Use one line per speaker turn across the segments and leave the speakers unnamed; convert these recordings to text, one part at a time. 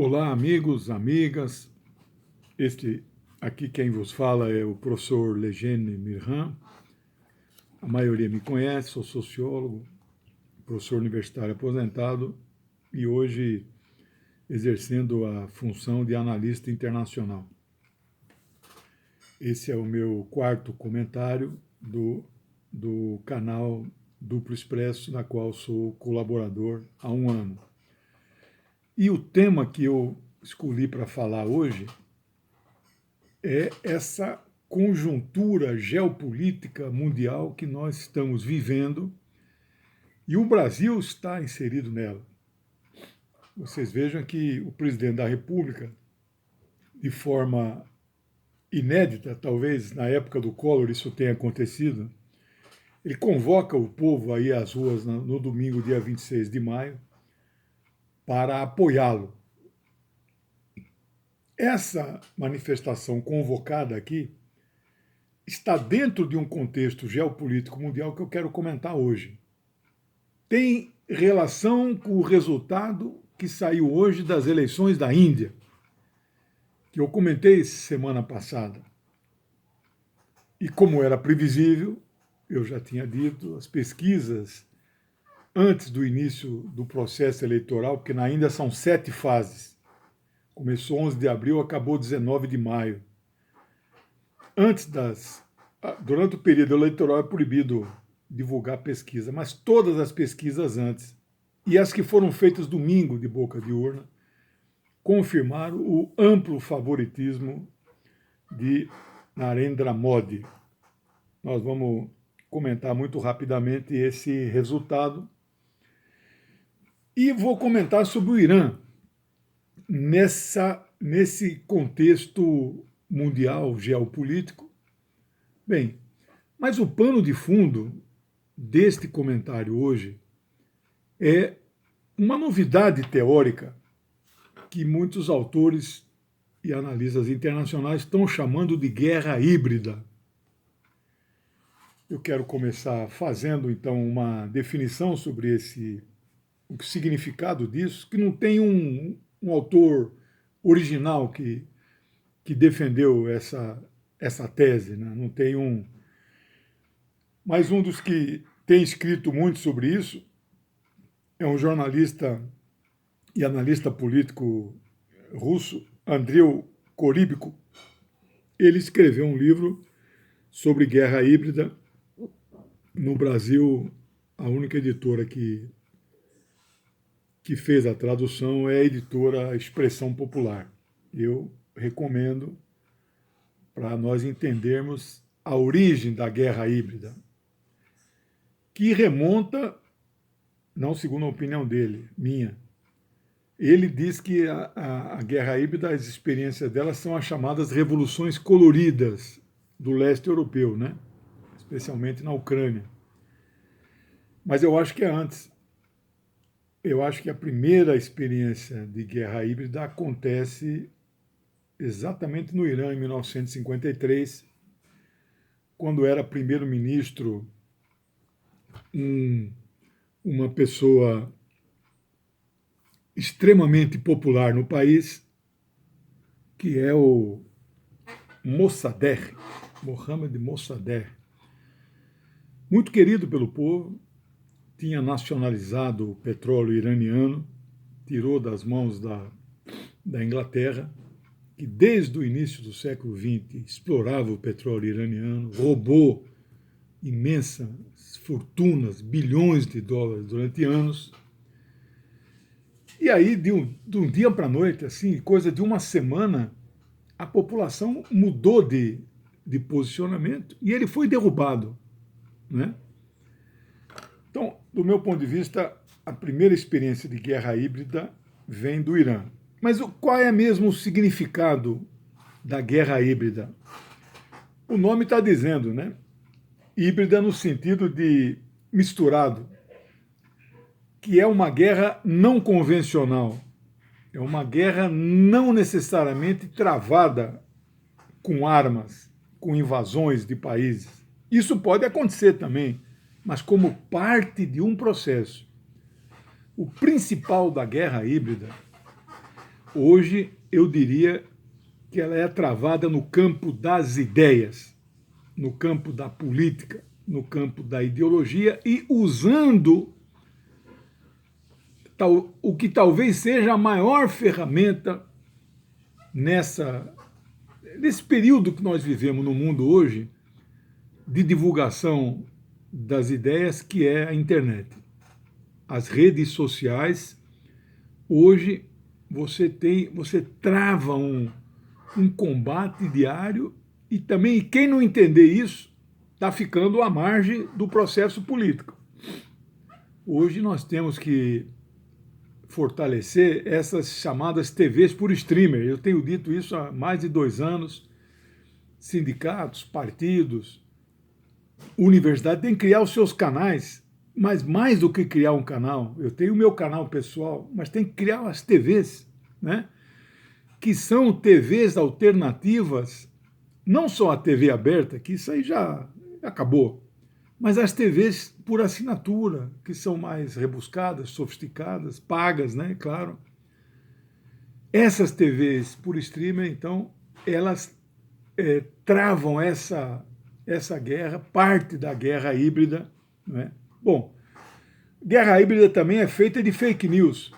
Olá, amigos, amigas. Este aqui quem vos fala é o professor Legene Mirhan. A maioria me conhece, sou sociólogo, professor universitário aposentado e hoje exercendo a função de analista internacional. Esse é o meu quarto comentário do canal Duplo Expresso, na qual sou colaborador há um ano. E o tema que eu escolhi para falar hoje é essa conjuntura geopolítica mundial que nós estamos vivendo e o Brasil está inserido nela. Vocês vejam que o presidente da República, de forma inédita, talvez na época do Collor isso tenha acontecido, ele convoca o povo aí às ruas no domingo, dia 26 de maio, para apoiá-lo. Essa manifestação convocada aqui está dentro de um contexto geopolítico mundial que eu quero comentar hoje. Tem relação com o resultado que saiu hoje das eleições da Índia, que eu comentei semana passada. E como era previsível, eu já tinha dito, as pesquisas antes do início do processo eleitoral, porque na Índia são 7 fases, começou 11 de abril, acabou 19 de maio. Durante o período eleitoral é proibido divulgar pesquisa, mas todas as pesquisas antes, e as que foram feitas domingo de boca de urna, confirmaram o amplo favoritismo de Narendra Modi. Nós vamos comentar muito rapidamente esse resultado. E vou comentar sobre o Irã, nesse contexto mundial geopolítico. Bem, mas o pano de fundo deste comentário hoje é uma novidade teórica que muitos autores e analistas internacionais estão chamando de guerra híbrida. Eu quero começar fazendo, então, uma definição sobre o significado disso, que não tem um autor original que defendeu essa tese, né? Não tem um... Mas um dos que tem escrito muito sobre isso é um jornalista e analista político russo, Andrei Korybenko. Ele escreveu um livro sobre guerra híbrida. No Brasil, a única editora que fez a tradução é a editora Expressão Popular. Eu recomendo para nós entendermos a origem da guerra híbrida, que remonta, não segundo a opinião dele, minha. Ele diz que a guerra híbrida, as experiências dela são as chamadas revoluções coloridas do leste europeu, né? Especialmente na Ucrânia. Mas eu acho que é antes. Eu acho que a primeira experiência de guerra híbrida acontece exatamente no Irã, em 1953, quando era primeiro-ministro uma pessoa extremamente popular no país, que é o Mossadegh, Mohammad Mossadegh. Muito querido pelo povo, tinha nacionalizado o petróleo iraniano, tirou das mãos da Inglaterra, que desde o início do século XX explorava o petróleo iraniano, roubou imensas fortunas, bilhões de dólares durante anos. E aí, de um dia para a noite, assim, coisa de uma semana, a população mudou de posicionamento e ele foi derrubado, né? Então, do meu ponto de vista, a primeira experiência de guerra híbrida vem do Irã. Mas qual é mesmo o significado da guerra híbrida? O nome está dizendo, né? Híbrida no sentido de misturado, que é uma guerra não convencional, é uma guerra não necessariamente travada com armas, com invasões de países. Isso pode acontecer também, mas como parte de um processo. O principal da guerra híbrida hoje eu diria que ela é travada no campo das ideias, no campo da política, no campo da ideologia e usando o que talvez seja a maior ferramenta nesse período que nós vivemos no mundo hoje de divulgação das ideias, que é a internet. As redes sociais, hoje você trava um combate diário e também quem não entender isso está ficando à margem do processo político. Hoje nós temos que fortalecer essas chamadas TVs por streamer. Eu tenho dito isso há mais de 2 anos. Sindicatos, partidos, universidade têm que criar os seus canais, mas mais do que criar um canal, eu tenho o meu canal pessoal, mas tem que criar as TVs, né? Que são TVs alternativas, não só a TV aberta, que isso aí já acabou, mas as TVs por assinatura, que são mais rebuscadas, sofisticadas, pagas, né? Claro. Essas TVs por streaming, então, elas travam essa guerra, parte da guerra híbrida, né? Bom, guerra híbrida também é feita de fake news.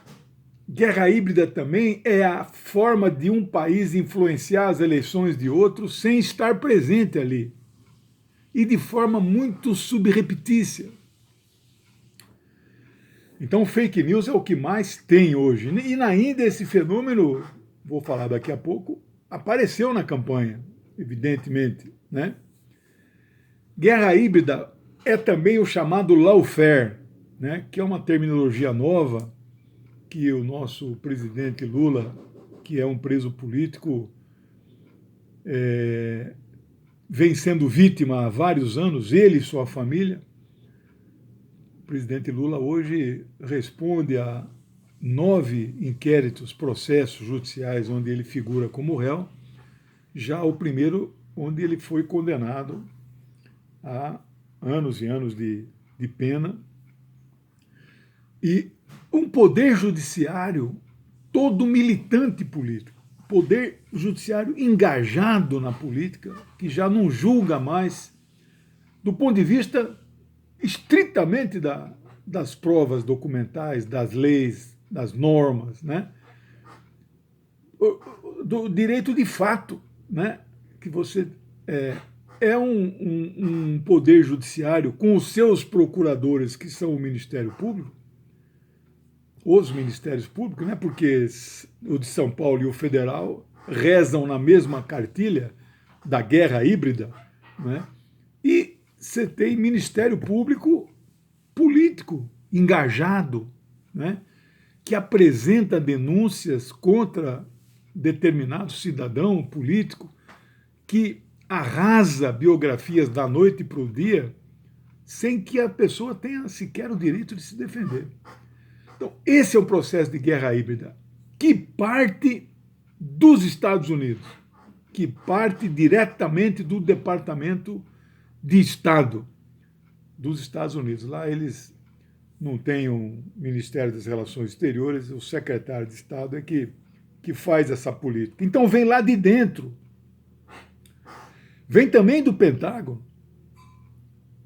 Guerra híbrida também é a forma de um país influenciar as eleições de outro sem estar presente ali. E de forma muito subreptícia. Então, fake news é o que mais tem hoje. E ainda esse fenômeno, vou falar daqui a pouco, apareceu na campanha, evidentemente, né? Guerra híbrida é também o chamado lawfare, né? Que é uma terminologia nova que o nosso presidente Lula, que é um preso político, vem sendo vítima há vários anos, ele e sua família. O presidente Lula hoje responde a 9 inquéritos, processos judiciais onde ele figura como réu, já o primeiro onde ele foi condenado a anos e anos de pena. E um poder judiciário todo militante político, poder judiciário engajado na política, que já não julga mais, do ponto de vista estritamente das provas documentais, das leis, das normas, né? Do direito de fato, né? Que você é um poder judiciário com os seus procuradores, que são o Ministério Público, os Ministérios Públicos, né? Porque o de São Paulo e o federal rezam na mesma cartilha da guerra híbrida, né? E você tem Ministério Público político, engajado, né? Que apresenta denúncias contra determinado cidadão político, que arrasa biografias da noite para o dia, sem que a pessoa tenha sequer o direito de se defender. Então, esse é o processo de guerra híbrida, que parte dos Estados Unidos, que parte diretamente do Departamento de Estado dos Estados Unidos. Lá eles não têm um Ministério das Relações Exteriores, o secretário de Estado é que faz essa política. Então vem lá de dentro. Vem também do Pentágono,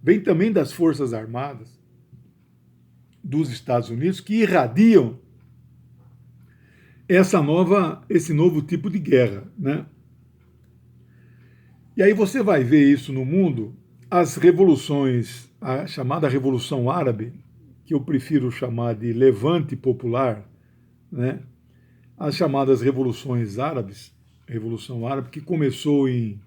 vem também das Forças Armadas dos Estados Unidos, que irradiam esse novo tipo de guerra, né? E aí você vai ver isso no mundo, as revoluções, a chamada Revolução Árabe, que eu prefiro chamar de Levante Popular, né? As chamadas Revoluções Árabes, Revolução Árabe, que começou em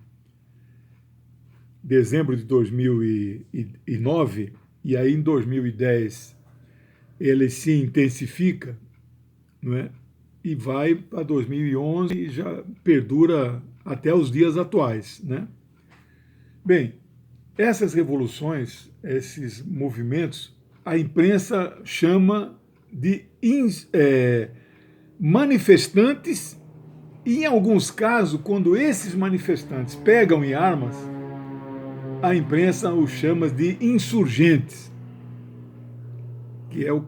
dezembro de 2009, e aí em 2010 ele se intensifica, não é? E vai para 2011 e já perdura até os dias atuais, né? Bem, essas revoluções, esses movimentos, a imprensa chama de manifestantes, e em alguns casos, quando esses manifestantes pegam em armas, a imprensa os chama de insurgentes, que é o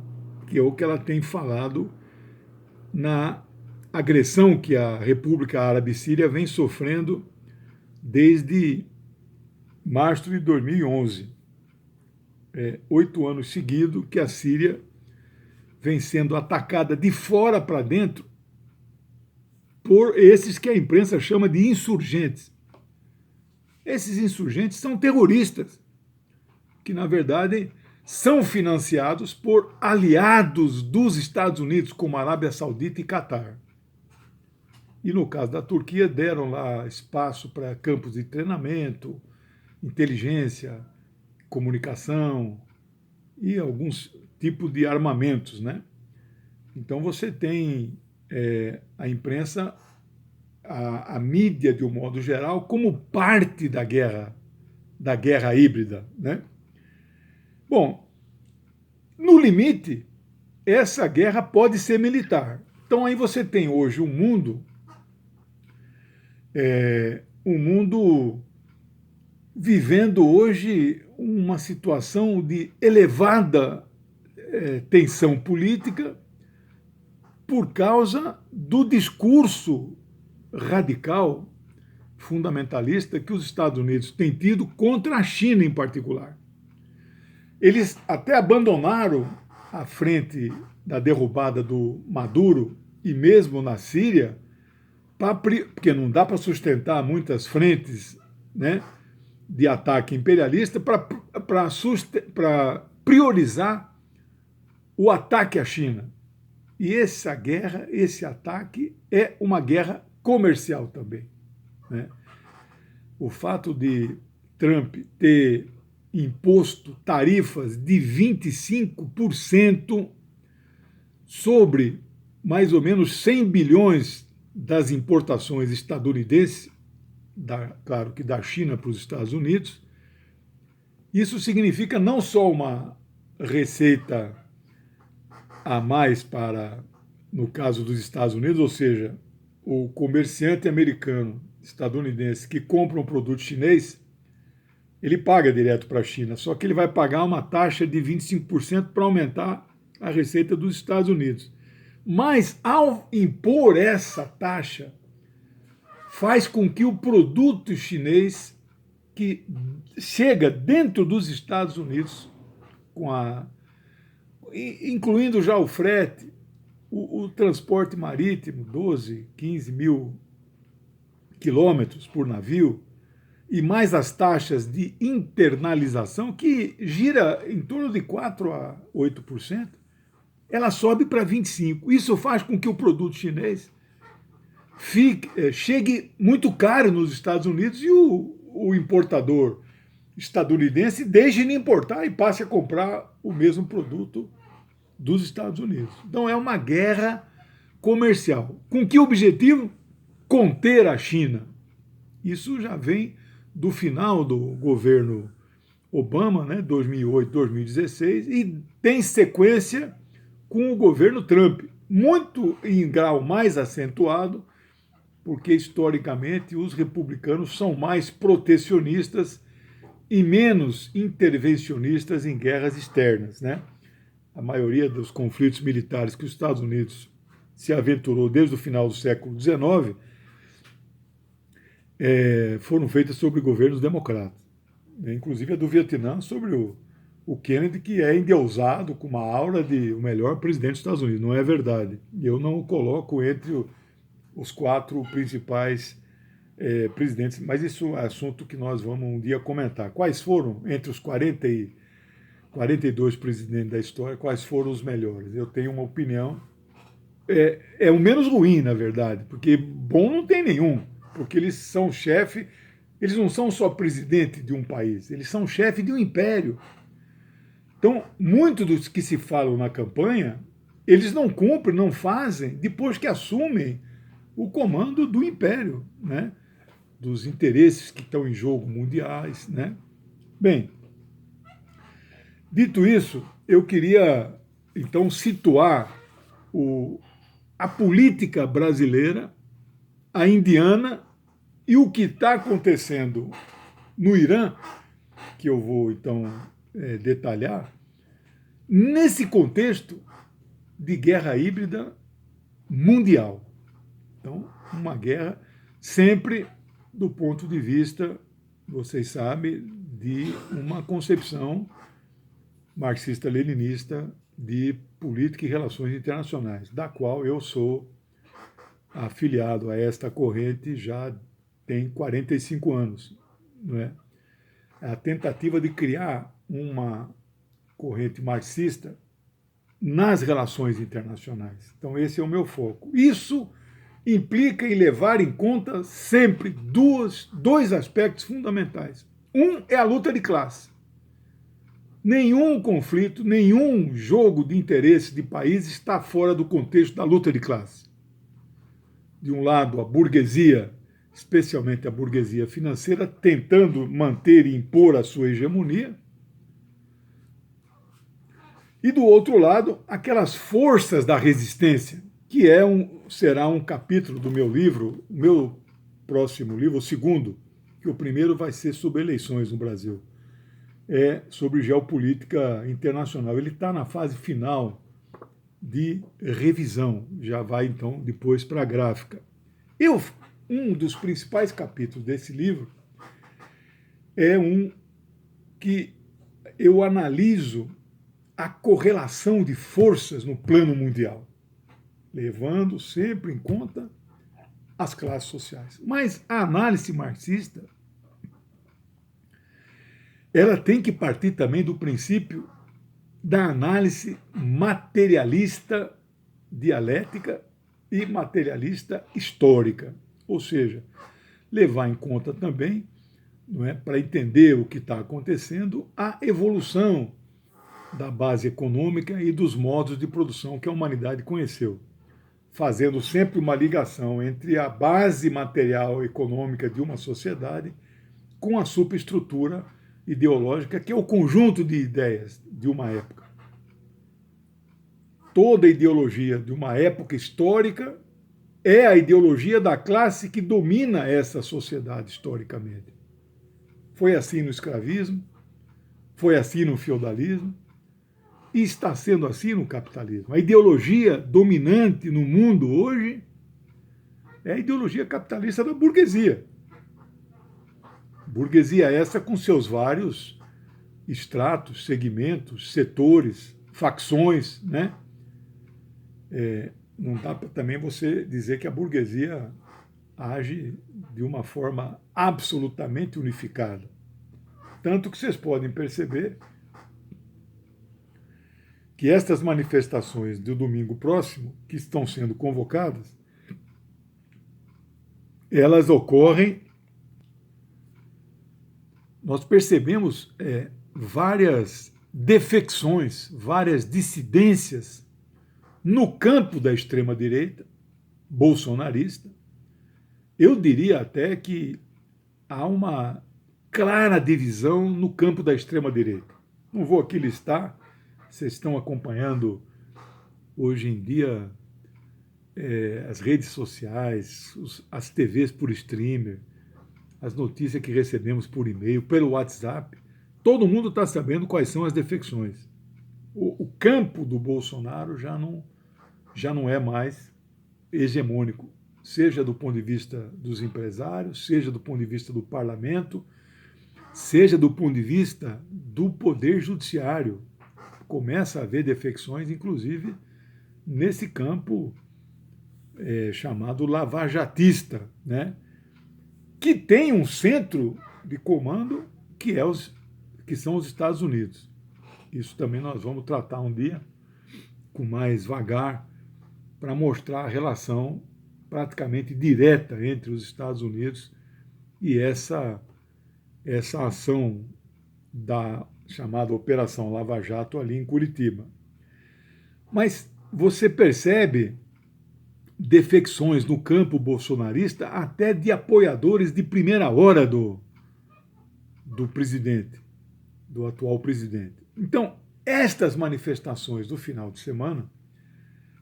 que ela tem falado na agressão que a República Árabe Síria vem sofrendo desde março de 2011. 8 anos seguidos que a Síria vem sendo atacada de fora para dentro por esses que a imprensa chama de insurgentes. Esses insurgentes são terroristas, que na verdade são financiados por aliados dos Estados Unidos, como a Arábia Saudita e Catar. E no caso da Turquia, deram lá espaço para campos de treinamento, inteligência, comunicação e alguns tipos de armamentos, né? Então você tem a imprensa, a mídia de um modo geral, como parte da guerra híbrida, né? Bom, no limite, essa guerra pode ser militar. Então aí você tem hoje um mundo vivendo hoje uma situação de elevada tensão política por causa do discurso radical, fundamentalista, que os Estados Unidos têm tido contra a China em particular. Eles até abandonaram a frente da derrubada do Maduro, e mesmo na Síria, porque não dá para sustentar muitas frentes, né, de ataque imperialista, para priorizar o ataque à China. E essa guerra, esse ataque, é uma guerra comercial também, né? O fato de Trump ter imposto tarifas de 25% sobre mais ou menos 100 bilhões das importações estadunidenses, claro que da China para os Estados Unidos, isso significa não só uma receita a mais para, no caso dos Estados Unidos, ou seja, o comerciante americano, estadunidense, que compra um produto chinês, ele paga direto para a China, só que ele vai pagar uma taxa de 25% para aumentar a receita dos Estados Unidos. Mas, ao impor essa taxa, faz com que o produto chinês que chega dentro dos Estados Unidos, incluindo já o frete, o transporte marítimo, 12, 15 mil quilômetros por navio, e mais as taxas de internalização, que gira em torno de 4 a 8%, ela sobe para 25%. Isso faz com que o produto chinês chegue muito caro nos Estados Unidos e o importador estadunidense deixe de importar e passe a comprar o mesmo produto dos Estados Unidos. Então é uma guerra comercial. Com que objetivo? Conter a China. Isso já vem do final do governo Obama, né, 2008, 2016, e tem sequência com o governo Trump, muito em grau mais acentuado, porque historicamente os republicanos são mais protecionistas e menos intervencionistas em guerras externas, né? A maioria dos conflitos militares que os Estados Unidos se aventurou desde o final do século XIX foram feitas sobre governos democratas. Inclusive a do Vietnã sobre o Kennedy, que é endeusado com uma aura de o melhor presidente dos Estados Unidos. Não é verdade. Eu não o coloco entre os 4 principais presidentes, mas isso é assunto que nós vamos um dia comentar. Quais foram, entre os 42 presidentes da história, quais foram os melhores? Eu tenho uma opinião. É o menos ruim, na verdade, porque bom não tem nenhum, porque eles são chefe, eles não são só presidente de um país, eles são chefe de um império. Então, muitos dos que se falam na campanha, eles não cumprem, não fazem, depois que assumem o comando do império, né? Dos interesses que estão em jogo mundiais, né? Bem, dito isso, eu queria, então, situar a política brasileira, a indiana e o que está acontecendo no Irã, que eu vou, então, detalhar, nesse contexto de guerra híbrida mundial. Então, uma guerra sempre do ponto de vista, vocês sabem, de uma concepção marxista-leninista de política e relações internacionais, da qual eu sou afiliado a esta corrente já tem 45 anos. Não é? A tentativa de criar uma corrente marxista nas relações internacionais. Então, esse é o meu foco. Isso implica em levar em conta sempre dois aspectos fundamentais. Um é a luta de classe. Nenhum conflito, nenhum jogo de interesse de país está fora do contexto da luta de classe. De um lado, a burguesia, especialmente a burguesia financeira, tentando manter e impor a sua hegemonia. E do outro lado, aquelas forças da resistência, que será um capítulo do meu livro, o meu próximo livro, o segundo, que o primeiro vai ser sobre eleições no Brasil. É sobre geopolítica internacional. Ele está na fase final de revisão, já vai então depois para a gráfica. Um dos principais capítulos desse livro é um que eu analiso a correlação de forças no plano mundial, levando sempre em conta as classes sociais. Mas a análise marxista, ela tem que partir também do princípio da análise materialista dialética e materialista histórica, ou seja, levar em conta também, não é, para entender o que está acontecendo, a evolução da base econômica e dos modos de produção que a humanidade conheceu, fazendo sempre uma ligação entre a base material econômica de uma sociedade com a superestrutura ideológica, que é o conjunto de ideias de uma época. Toda ideologia de uma época histórica é a ideologia da classe que domina essa sociedade historicamente. Foi assim no escravismo, foi assim no feudalismo, e está sendo assim no capitalismo. A ideologia dominante no mundo hoje é a ideologia capitalista da burguesia. Burguesia essa com seus vários estratos, segmentos, setores, facções, né? Não dá para também você dizer que a burguesia age de uma forma absolutamente unificada. Tanto que vocês podem perceber que estas manifestações do domingo próximo, que estão sendo convocadas, elas ocorrem, nós percebemos várias defecções, várias dissidências no campo da extrema-direita, bolsonarista. Eu diria até que há uma clara divisão no campo da extrema-direita. Não vou aqui listar, vocês estão acompanhando hoje em dia as redes sociais, as TVs por streamer, as notícias que recebemos por e-mail, pelo WhatsApp. Todo mundo está sabendo quais são as defecções. O campo do Bolsonaro já não é mais hegemônico, seja do ponto de vista dos empresários, seja do ponto de vista do parlamento, seja do ponto de vista do poder judiciário. Começa a haver defecções, inclusive, nesse campo chamado lavajatista, né? Que tem um centro de comando que são os Estados Unidos. Isso também nós vamos tratar um dia com mais vagar para mostrar a relação praticamente direta entre os Estados Unidos e essa ação da chamada Operação Lava Jato ali em Curitiba. Mas você percebe defecções no campo bolsonarista até de apoiadores de primeira hora do presidente, do atual presidente. Então, estas manifestações do final de semana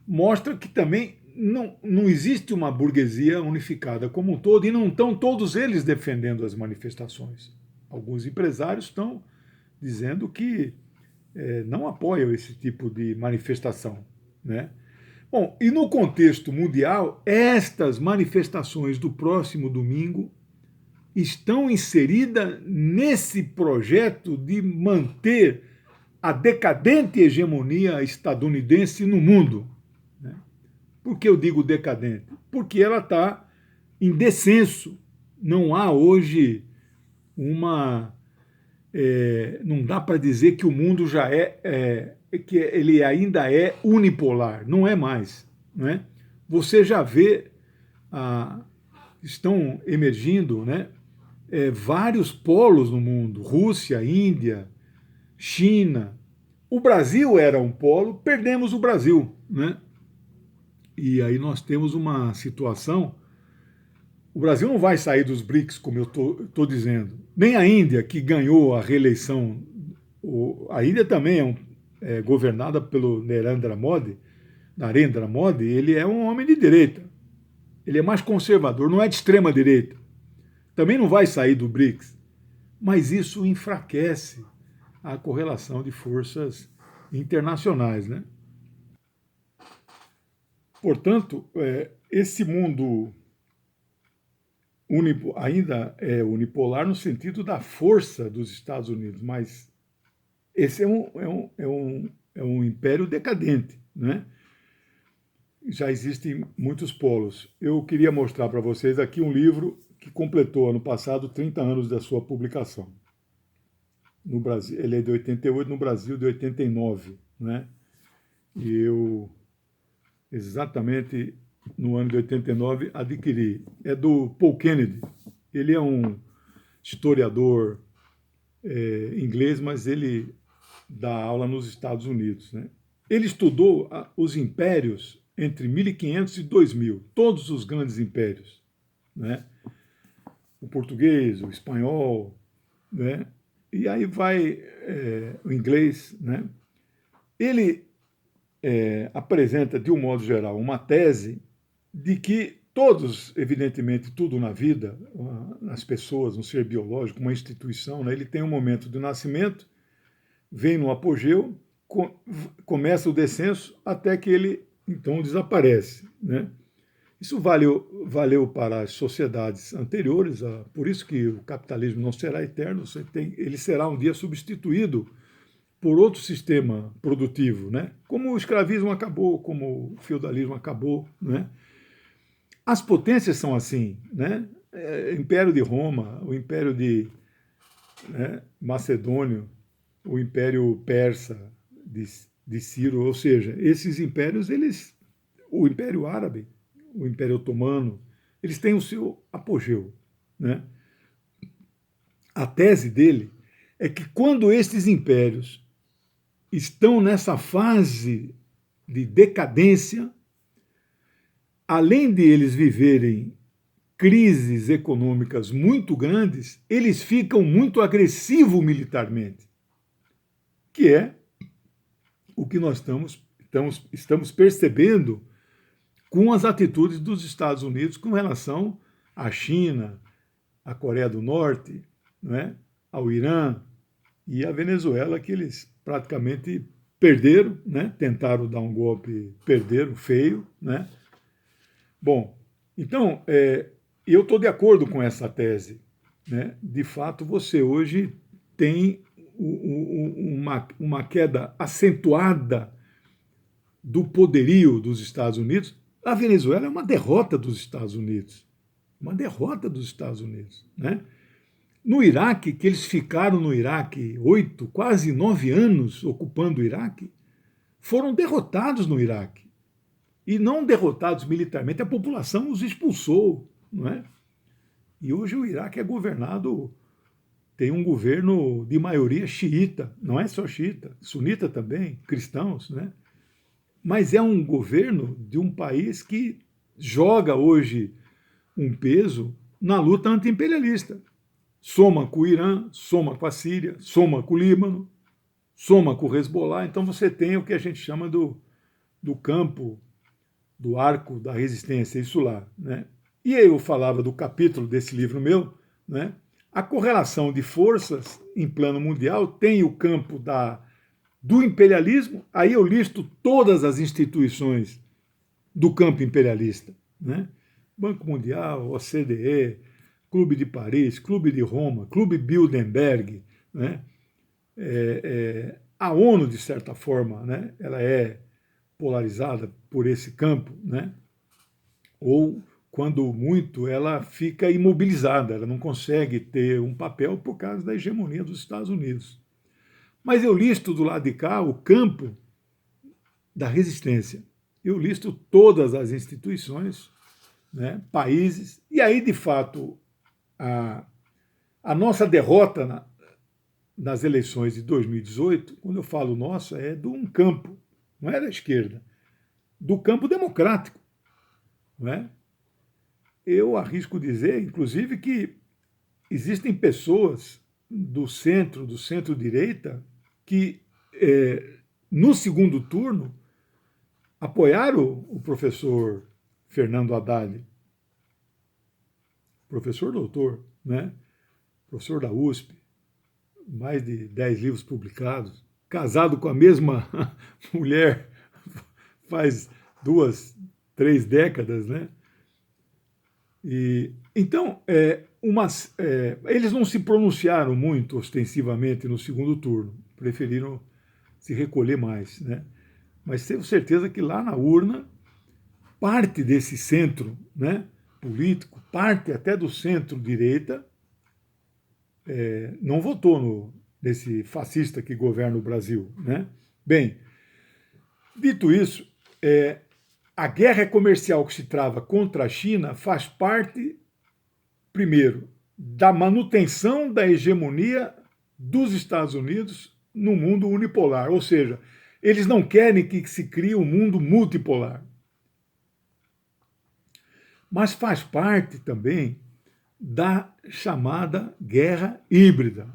mostram que também não existe uma burguesia unificada como um todo e não estão todos eles defendendo as manifestações. Alguns empresários estão dizendo que não apoiam esse tipo de manifestação, né? Bom, e no contexto mundial, estas manifestações do próximo domingo estão inseridas nesse projeto de manter a decadente hegemonia estadunidense no mundo. Né? Por que eu digo decadente? Porque ela está em descenso. Não há hoje uma... não dá para dizer que o mundo já que ele ainda é unipolar. Não é mais. Né? Você já vê... estão emergindo, né, vários polos no mundo, Rússia, Índia, China. O Brasil era um polo, perdemos o Brasil, né? E aí nós temos uma situação, o Brasil não vai sair dos BRICS, como eu estou dizendo, nem a Índia, que ganhou a reeleição, a Índia também é governada pelo Narendra Modi, ele é um homem de direita, ele é mais conservador, não é de extrema direita, também não vai sair do BRICS, mas isso enfraquece a correlação de forças internacionais, né? Portanto, esse mundo ainda é unipolar no sentido da força dos Estados Unidos, mas esse é um império decadente, né? Já existem muitos polos. Eu queria mostrar para vocês aqui um livro que completou ano passado 30 anos da sua publicação. No Brasil, ele é de 88, no Brasil de 89, né? E eu, exatamente no ano de 89, adquiri. É do Paul Kennedy. Ele é um historiador inglês, mas ele dá aula nos Estados Unidos, né? Ele estudou os impérios entre 1500 e 2000, todos os grandes impérios, né? O português, o espanhol, né? E aí vai o inglês, né? Ele apresenta, de um modo geral, uma tese de que todos, evidentemente, tudo na vida, nas pessoas, no ser biológico, uma instituição, né? Ele tem um momento de nascimento, vem no apogeu, começa o descenso, até que ele, então, desaparece, né? Isso valeu para as sociedades anteriores, por isso que o capitalismo não será eterno, ele será um dia substituído por outro sistema produtivo, né? Como o escravismo acabou, como o feudalismo acabou, né? As potências são assim, né? O Império de Roma, o Império Macedônio, o Império Persa de Ciro, ou seja, esses impérios, o Império Árabe, o Império Otomano, eles têm o seu apogeu, né? A tese dele é que quando esses impérios estão nessa fase de decadência, além de eles viverem crises econômicas muito grandes, eles ficam muito agressivos militarmente, que é o que nós estamos percebendo com as atitudes dos Estados Unidos com relação à China, à Coreia do Norte, né, ao Irã e à Venezuela, que eles praticamente perderam, né, tentaram dar um golpe, perderam feio, né? Bom, então, eu estou de acordo com essa tese, né? De fato, você hoje tem uma queda acentuada do poderio dos Estados Unidos. A Venezuela é uma derrota dos Estados Unidos. Uma derrota dos Estados Unidos, né? No Iraque, que eles ficaram no Iraque 8, quase 9 anos ocupando o Iraque, foram derrotados no Iraque. E não derrotados militarmente, a população os expulsou, não é? E hoje o Iraque é governado, tem um governo de maioria xiita, não é só xiita, sunita também, cristãos, né? Mas é um governo de um país que joga hoje um peso na luta anti-imperialista. Soma com o Irã, soma com a Síria, soma com o Líbano, soma com o Hezbollah. Então você tem o que a gente chama do campo, do arco da resistência, isso lá, né? E aí eu falava do capítulo desse livro meu, né? A correlação de forças em plano mundial tem o campo do imperialismo, aí eu listo todas as instituições do campo imperialista, né? Banco Mundial, OCDE, Clube de Paris, Clube de Roma, Clube Bilderberg, né? A ONU, de certa forma, né? Ela é polarizada por esse campo, né? Ou, quando muito, ela fica imobilizada, ela não consegue ter um papel por causa da hegemonia dos Estados Unidos. Mas eu listo do lado de cá o campo da resistência. Eu listo todas as instituições, né, países, e aí, de fato, a nossa derrota nas eleições de 2018, quando eu falo nossa, é de um campo, não é da esquerda, do campo democrático. Não é? Eu arrisco dizer, inclusive, que existem pessoas do centro-direita, que no segundo turno apoiaram o professor Fernando Haddad, professor doutor, né? Professor da USP, mais de 10 livros publicados, casado com a mesma mulher faz 2, 3 décadas, né? E, então, eles não se pronunciaram muito ostensivamente no segundo turno, preferiram se recolher mais, né? Mas tenho certeza que lá na urna, parte desse centro, né, político, parte até do centro-direita, não votou nesse fascista que governa o Brasil, né? Bem, dito isso, a guerra comercial que se trava contra a China faz parte, primeiro, da manutenção da hegemonia dos Estados Unidos no mundo unipolar, ou seja, eles não querem que se crie um mundo multipolar. Mas faz parte também da chamada guerra híbrida,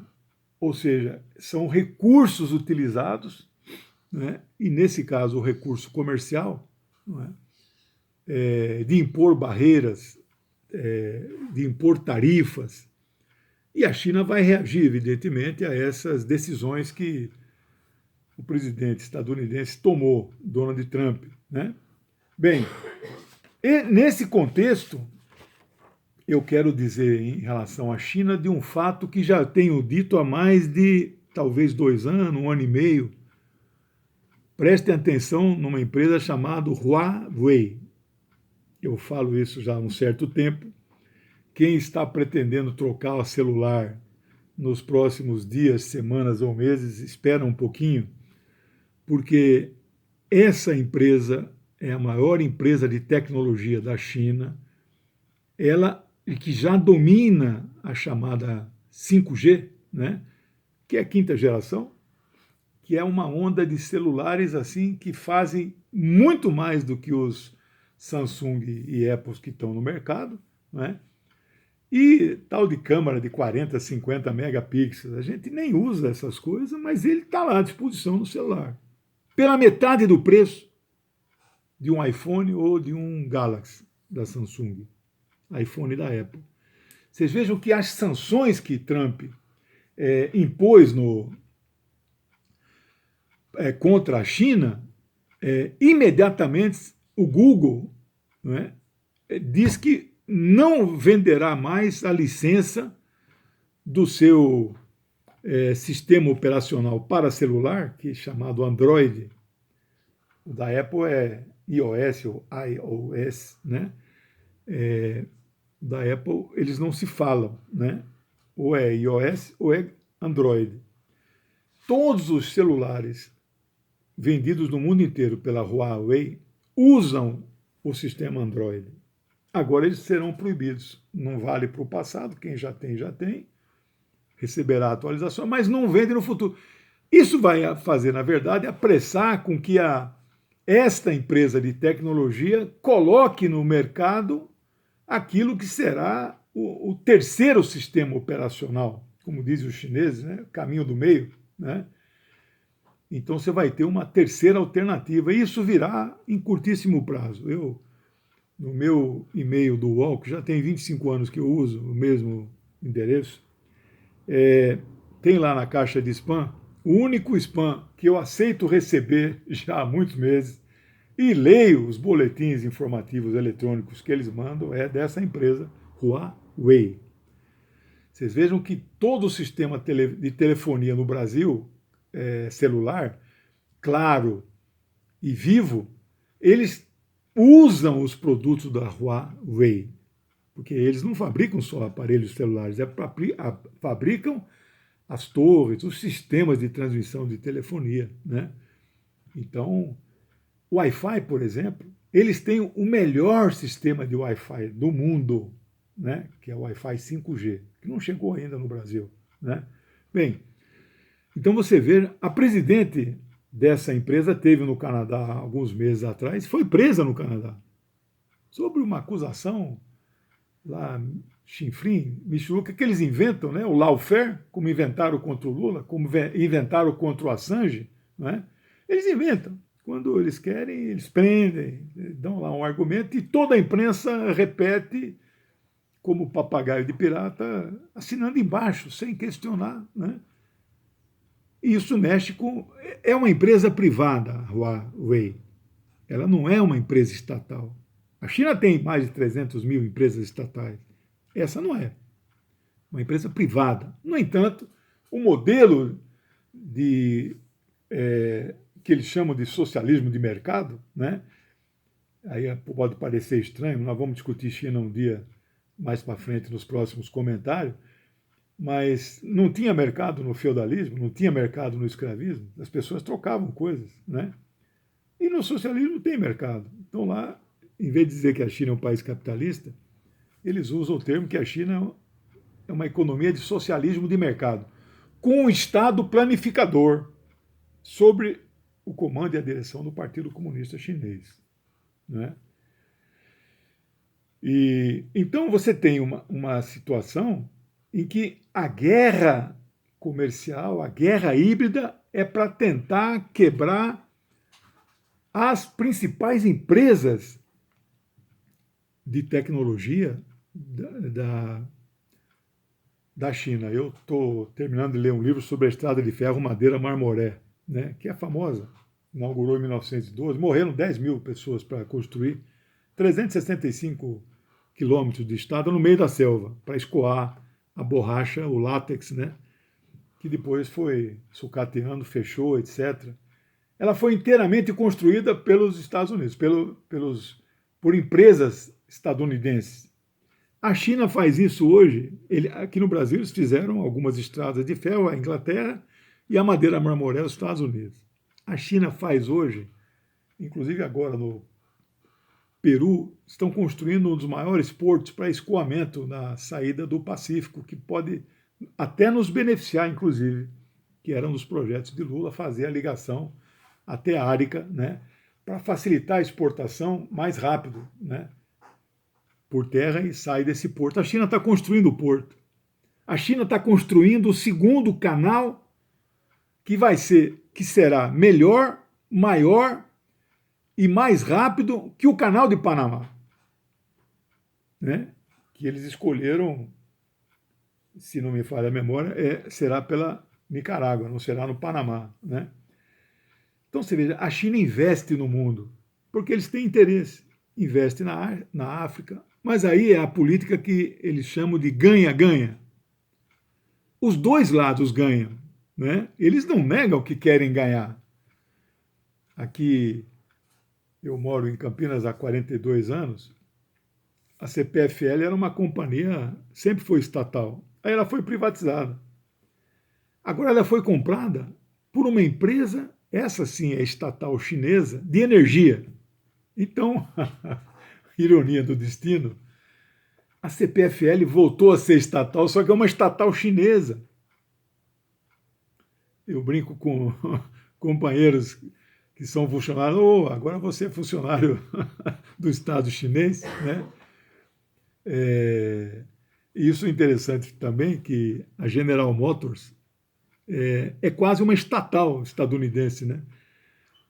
ou seja, são recursos utilizados, né, e nesse caso o recurso comercial, não é, de impor barreiras, de impor tarifas, e a China vai reagir, evidentemente, a essas decisões que o presidente estadunidense tomou, Donald Trump, né? Bem, e nesse contexto, eu quero dizer em relação à China de um fato que já tenho dito há mais de talvez 2 anos, 1 ano e meio. Prestem atenção numa empresa chamada Huawei. Eu falo isso já há um certo tempo. Quem está pretendendo trocar o celular nos próximos dias, semanas ou meses, espera um pouquinho, porque essa empresa é a maior empresa de tecnologia da China, ela que já domina a chamada 5G, né, que é a quinta geração, que é uma onda de celulares assim que fazem muito mais do que os Samsung e Apple que estão no mercado, né? E tal de câmera de 40, 50 megapixels, a gente nem usa essas coisas, mas ele está lá à disposição no celular. Pela metade do preço de um iPhone ou de um Galaxy da Samsung, iPhone da Apple. Vocês vejam que as sanções que Trump impôs contra a China, imediatamente o Google, né, diz que não venderá mais a licença do seu sistema operacional para celular, que é chamado Android. O da Apple é iOS ou iOS, né? Da Apple eles não se falam, né? Ou é iOS ou é Android. Todos os celulares vendidos no mundo inteiro pela Huawei usam o sistema Android. Agora eles serão proibidos. Não vale para o passado, quem já tem, receberá a atualização, mas não vende no futuro. Isso vai fazer, na verdade, apressar com que esta empresa de tecnologia coloque no mercado aquilo que será o terceiro sistema operacional, como dizem os chineses, né? Caminho do meio, né? Então você vai ter uma terceira alternativa, e isso virá em curtíssimo prazo. Eu, no meu e-mail do UOL, que já tem 25 anos que eu uso o mesmo endereço, tem lá na caixa de spam, o único spam que eu aceito receber já há muitos meses e leio os boletins informativos eletrônicos que eles mandam, é dessa empresa Huawei. Vocês vejam que todo o sistema de telefonia no Brasil, celular, Claro e Vivo, eles usam os produtos da Huawei, porque eles não fabricam só aparelhos celulares, fabricam as torres, os sistemas de transmissão de telefonia, né? Então, o Wi-Fi, por exemplo, eles têm o melhor sistema de Wi-Fi do mundo, né? Que é o Wi-Fi 5G, que não chegou ainda no Brasil, né? Bem, então você vê, a presidente dessa empresa teve no Canadá há alguns meses atrás, foi presa no Canadá, sobre uma acusação lá, chinfrim, michuruca, que eles inventam, né? O lawfare, como inventaram contra o Lula, como inventaram contra o Assange, né? Eles inventam. Quando eles querem, eles prendem, dão lá um argumento e toda a imprensa repete como papagaio de pirata, assinando embaixo, sem questionar, né? E isso mexe com... É uma empresa privada, a Huawei. Ela não é uma empresa estatal. A China tem mais de 300 mil empresas estatais. Essa não é. Uma empresa privada. No entanto, o modelo de, que eles chamam de socialismo de mercado, né? Aí pode parecer estranho, nós vamos discutir China um dia mais para frente nos próximos comentários, mas não tinha mercado no feudalismo, não tinha mercado no escravismo, as pessoas trocavam coisas, né? E no socialismo tem mercado. Então lá, em vez de dizer que a China é um país capitalista, eles usam o termo que a China é uma economia de socialismo de mercado, com um Estado planificador sobre o comando e a direção do Partido Comunista Chinês, né? E então você tem uma situação em que a guerra comercial, a guerra híbrida, é para tentar quebrar as principais empresas de tecnologia da China. Eu estou terminando de ler um livro sobre a Estrada de Ferro Madeira Marmoré, né, que é famosa, inaugurou em 1912, morreram 10 mil pessoas para construir 365 quilômetros de estrada no meio da selva, para escoar a borracha, o látex, né, que depois foi sucateando, fechou, etc. Ela foi inteiramente construída pelos Estados Unidos, por empresas estadunidenses. A China faz isso hoje. Aqui no Brasil eles fizeram algumas estradas de ferro, a Inglaterra, e a madeira marmoré, os Estados Unidos. A China faz hoje, inclusive agora no Peru, estão construindo um dos maiores portos para escoamento na saída do Pacífico, que pode até nos beneficiar, inclusive, que era um dos projetos de Lula, fazer a ligação até a Árica, né, para facilitar a exportação mais rápido, né, por terra e sai desse porto. A China está construindo o porto. A China está construindo o segundo canal que será melhor, maior e mais rápido que o canal de Panamá, né? Que eles escolheram, se não me falha a memória, será pela Nicarágua, não será no Panamá, né? Então você veja, a China investe no mundo, porque eles têm interesse, investe na África, mas aí é a política que eles chamam de ganha-ganha. Os dois lados ganham, né? Eles não negam que querem ganhar. Aqui, eu moro em Campinas há 42 anos, a CPFL era uma companhia, sempre foi estatal, aí ela foi privatizada. Agora ela foi comprada por uma empresa, essa sim é estatal chinesa, de energia. Então, ironia do destino, a CPFL voltou a ser estatal, só que é uma estatal chinesa. Eu brinco com companheiros que são funcionários, agora você é funcionário do Estado chinês, né? Isso é interessante também, que a General Motors é quase uma estatal estadunidense, né?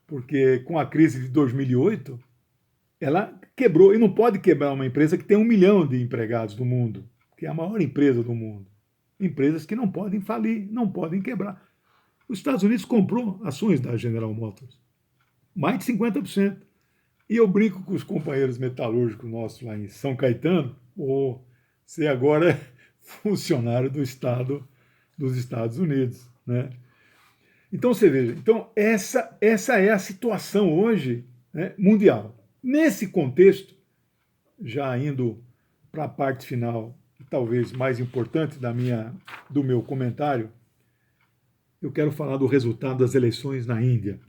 Porque com a crise de 2008, ela quebrou, e não pode quebrar uma empresa que tem 1 milhão de empregados no mundo, que é a maior empresa do mundo. Empresas que não podem falir, não podem quebrar. Os Estados Unidos comprou ações da General Motors, mais de 50%. E eu brinco com os companheiros metalúrgicos nossos lá em São Caetano, você agora é funcionário do Estado dos Estados Unidos, né? Então você veja, então essa é a situação hoje, né, mundial. Nesse contexto, já indo para a parte final, talvez mais importante do meu comentário, eu quero falar do resultado das eleições na Índia.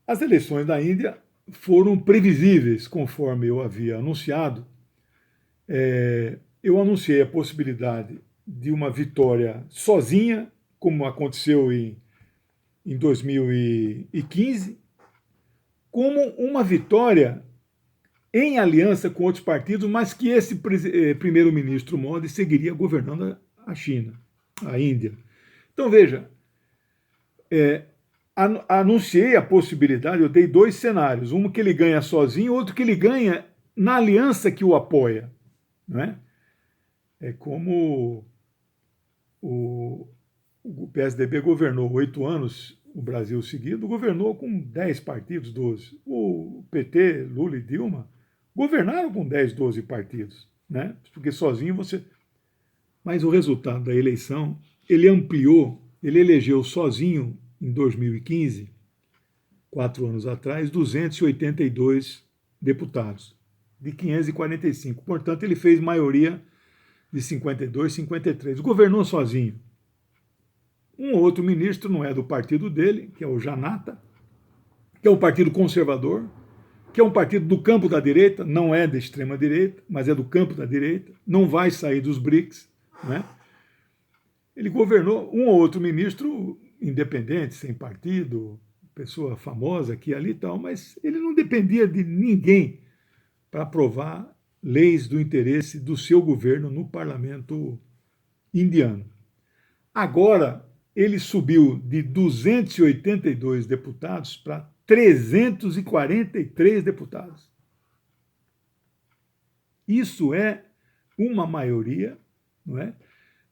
As eleições da Índia foram previsíveis, conforme eu havia anunciado. Eu anunciei a possibilidade de uma vitória sozinha, como aconteceu em 2015, como uma vitória em aliança com outros partidos, mas que esse primeiro-ministro Modi seguiria governando a China, a Índia. Então, veja, anunciei a possibilidade, eu dei dois cenários, um que ele ganha sozinho, outro que ele ganha na aliança que o apoia. Não é? É como o PSDB governou 8 anos o Brasil seguido, governou com 10 partidos, 12. O PT, Lula e Dilma governaram com 10, 12 partidos, né? Porque sozinho você... Mas o resultado da eleição, ele ampliou, ele elegeu sozinho em 2015, 4 anos atrás, 282 deputados, de 545. Portanto, ele fez maioria de 52, 53. Governou sozinho. Um outro ministro não é do partido dele, que é o Janata, que é um partido conservador, que é um partido do campo da direita, não é da extrema-direita, mas é do campo da direita, não vai sair dos BRICS, né? Ele governou um ou outro ministro independente, sem partido, pessoa famosa aqui e ali e tal, mas ele não dependia de ninguém para aprovar leis do interesse do seu governo no parlamento indiano. Agora, ele subiu de 282 deputados para 343 deputados. Isso é uma maioria, não é,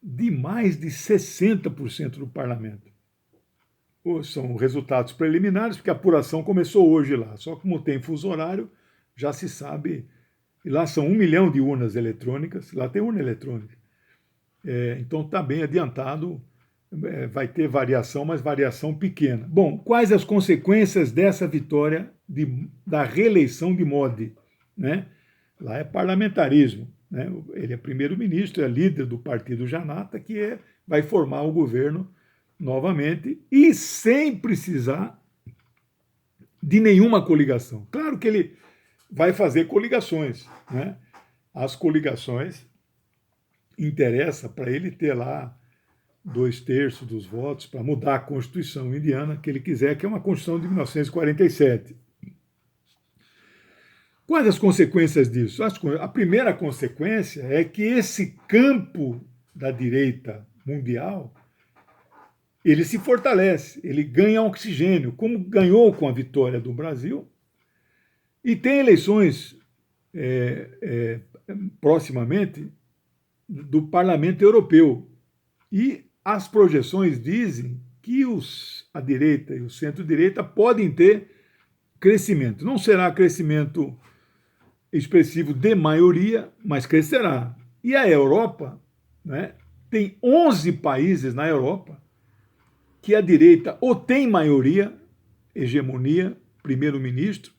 de mais de 60% do parlamento. São resultados preliminares, porque a apuração começou hoje lá. Só como tem fuso horário, já se sabe. E lá são 1 milhão de urnas eletrônicas, lá tem urna eletrônica. Então está bem adiantado, vai ter variação, mas variação pequena. Bom, quais as consequências dessa vitória da reeleição de Modi? Né? Lá é parlamentarismo. Né? Ele é primeiro-ministro, é líder do partido Janata, que vai formar o governo novamente e sem precisar de nenhuma coligação. Claro que ele vai fazer coligações. Né? As coligações interessa para ele ter lá 2/3 dos votos para mudar a Constituição indiana que ele quiser, que é uma Constituição de 1947. Quais as consequências disso? A primeira consequência é que esse campo da direita mundial ele se fortalece, ele ganha oxigênio, como ganhou com a vitória do Brasil, e tem eleições proximamente do Parlamento Europeu. E as projeções dizem que a direita e o centro-direita podem ter crescimento. Não será crescimento expressivo de maioria, mas crescerá. E a Europa, né, tem 11 países na Europa que a direita ou tem maioria, hegemonia, primeiro-ministro,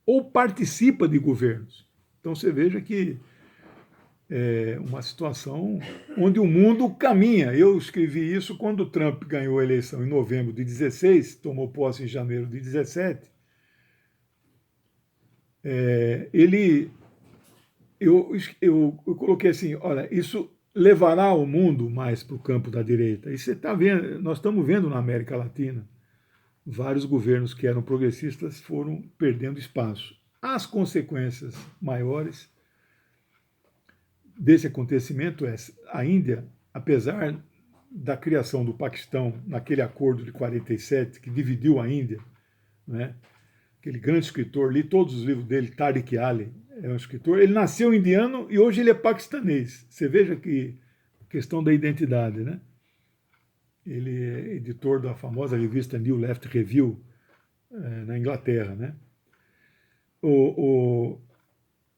ou participa de governos. Então você veja que é uma situação onde o mundo caminha. Eu escrevi isso quando o Trump ganhou a eleição em novembro de 16, tomou posse em janeiro de 17. Eu coloquei assim, olha, isso levará o mundo mais para o campo da direita. E você está vendo, nós estamos vendo na América Latina, vários governos que eram progressistas foram perdendo espaço. As consequências maiores desse acontecimento é a Índia, apesar da criação do Paquistão naquele acordo de 47 que dividiu a Índia, né? Aquele grande escritor, li todos os livros dele, Tariq Ali, é um escritor, ele nasceu indiano e hoje ele é paquistanês. Você veja que questão da identidade, né? Ele é editor da famosa revista New Left Review, na Inglaterra, né?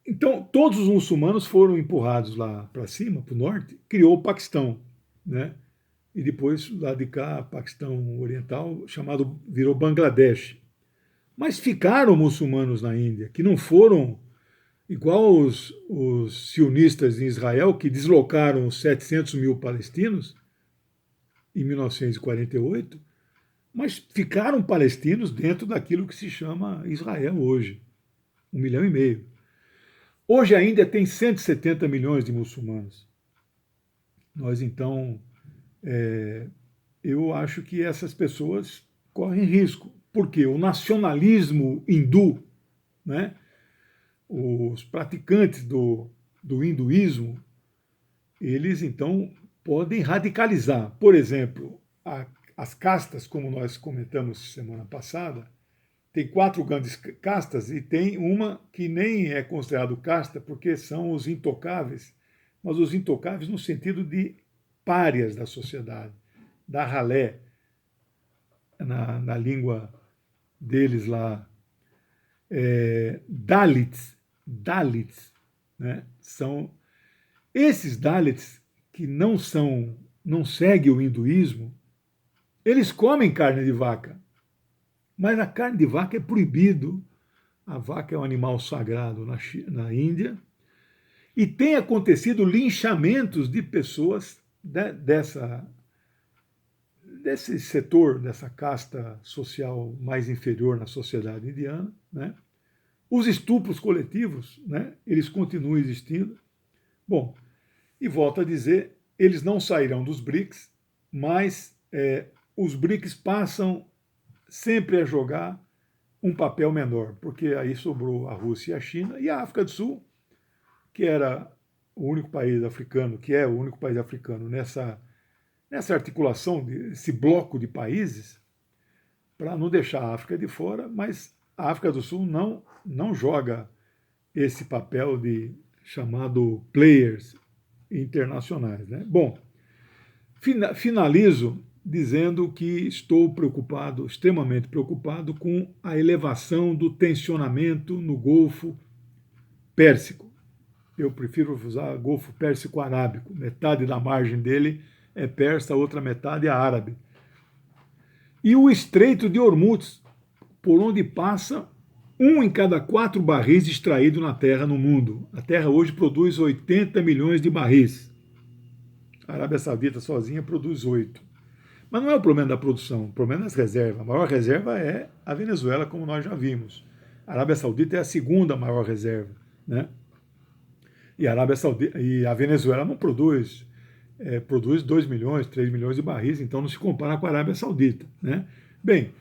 Então, todos os muçulmanos foram empurrados lá para cima, para o norte, criou o Paquistão, né? E depois, lá de cá, Paquistão Oriental, virou Bangladesh. Mas ficaram muçulmanos na Índia, que não foram igual os sionistas em Israel, que deslocaram os 700 mil palestinos em 1948, mas ficaram palestinos dentro daquilo que se chama Israel hoje, 1,5 milhão. Hoje a Índia tem 170 milhões de muçulmanos. Nós, então, eu acho que essas pessoas correm risco, porque o nacionalismo hindu, né, os praticantes do hinduísmo, eles, então, podem radicalizar. Por exemplo, as castas, como nós comentamos semana passada, tem 4 grandes castas e tem uma que nem é considerado casta, porque são os intocáveis, mas os intocáveis no sentido de párias da sociedade, da ralé, na língua deles lá, Dalits, né? São esses Dalits que não seguem o hinduísmo, eles comem carne de vaca, mas a carne de vaca é proibido. A vaca é um animal sagrado na Índia, e tem acontecido linchamentos de pessoas desse setor, dessa casta social mais inferior na sociedade indiana, né? Os estupros coletivos, né, eles continuam existindo. Bom, e volto a dizer, eles não sairão dos BRICS, mas os BRICS passam sempre a jogar um papel menor, porque aí sobrou a Rússia e a China, e a África do Sul, que era o único país africano, que é o único país africano nessa articulação, desse bloco de países, para não deixar a África de fora, mas a África do Sul não joga esse papel de chamado players internacionais, né? Bom, finalizo dizendo que estou preocupado, extremamente preocupado, com a elevação do tensionamento no Golfo Pérsico. Eu prefiro usar Golfo Pérsico-Arábico. Metade da margem dele é persa, a outra metade é árabe. E o Estreito de Hormuz, por onde passa 1 em cada 4 barris extraídos na Terra no mundo. A Terra hoje produz 80 milhões de barris. A Arábia Saudita sozinha produz 8. Mas não é o problema da produção, o problema é das reservas. A maior reserva é a Venezuela, como nós já vimos. A Arábia Saudita é a segunda maior reserva, né? E a Venezuela não produz, produz 2 milhões, 3 milhões de barris, então não se compara com a Arábia Saudita, né? Bem,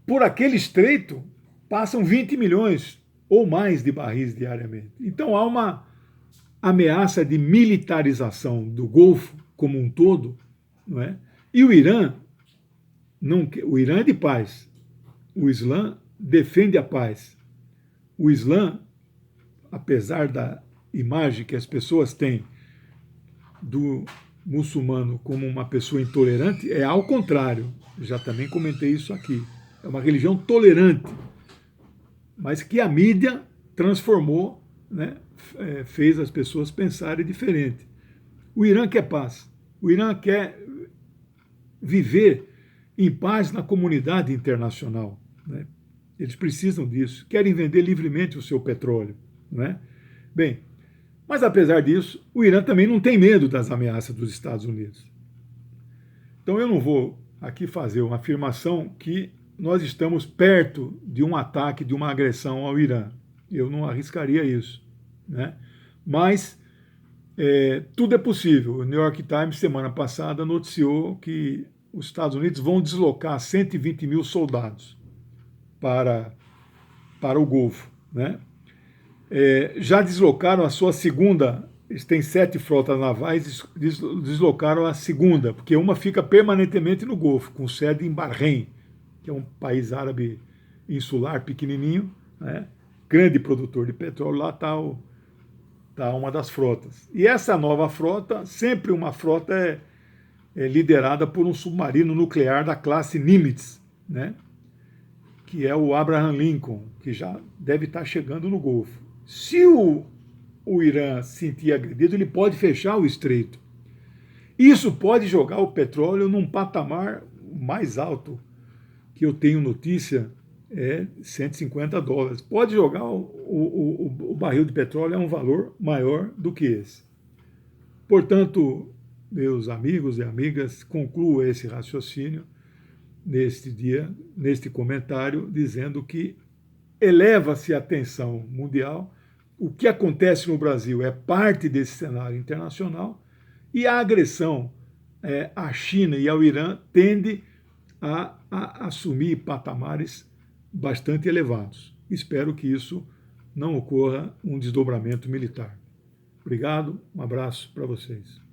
por aquele estreito passam 20 milhões ou mais de barris diariamente. Então há uma ameaça de militarização do Golfo como um todo, não é? E o Irã é de paz. O Islã defende a paz. O Islã, apesar da imagem que as pessoas têm do muçulmano como uma pessoa intolerante, é ao contrário. Já também comentei isso aqui. É uma religião tolerante, mas que a mídia transformou, né, fez as pessoas pensarem diferente. O Irã quer paz. O Irã quer viver em paz na comunidade internacional, né? Eles precisam disso. Querem vender livremente o seu petróleo, não é? Bem, mas apesar disso, o Irã também não tem medo das ameaças dos Estados Unidos. Então eu não vou aqui fazer uma afirmação que nós estamos perto de um ataque, de uma agressão ao Irã. Eu não arriscaria isso, né? Mas tudo é possível. O New York Times, semana passada, noticiou que os Estados Unidos vão deslocar 120 mil soldados para o Golfo, né? Já deslocaram a sua segunda, eles têm 7 frotas navais, deslocaram a segunda, porque uma fica permanentemente no Golfo, com sede em Bahrein, que é um país árabe insular, pequenininho, né? Grande produtor de petróleo. Lá está uma das frotas. E essa nova frota, sempre uma frota liderada por um submarino nuclear da classe Nimitz, né? que é o Abraham Lincoln, que já deve estar chegando no Golfo. Se o Irã se sentir agredido, ele pode fechar o estreito. Isso pode jogar o petróleo num patamar mais alto, que eu tenho notícia, é $150. Pode jogar o barril de petróleo a um valor maior do que esse. Portanto, meus amigos e amigas, concluo esse raciocínio neste dia, neste comentário, dizendo que eleva-se a tensão mundial, o que acontece no Brasil é parte desse cenário internacional e a agressão à China e ao Irã tende a assumir patamares bastante elevados. Espero que isso não ocorra um desdobramento militar. Obrigado, um abraço para vocês.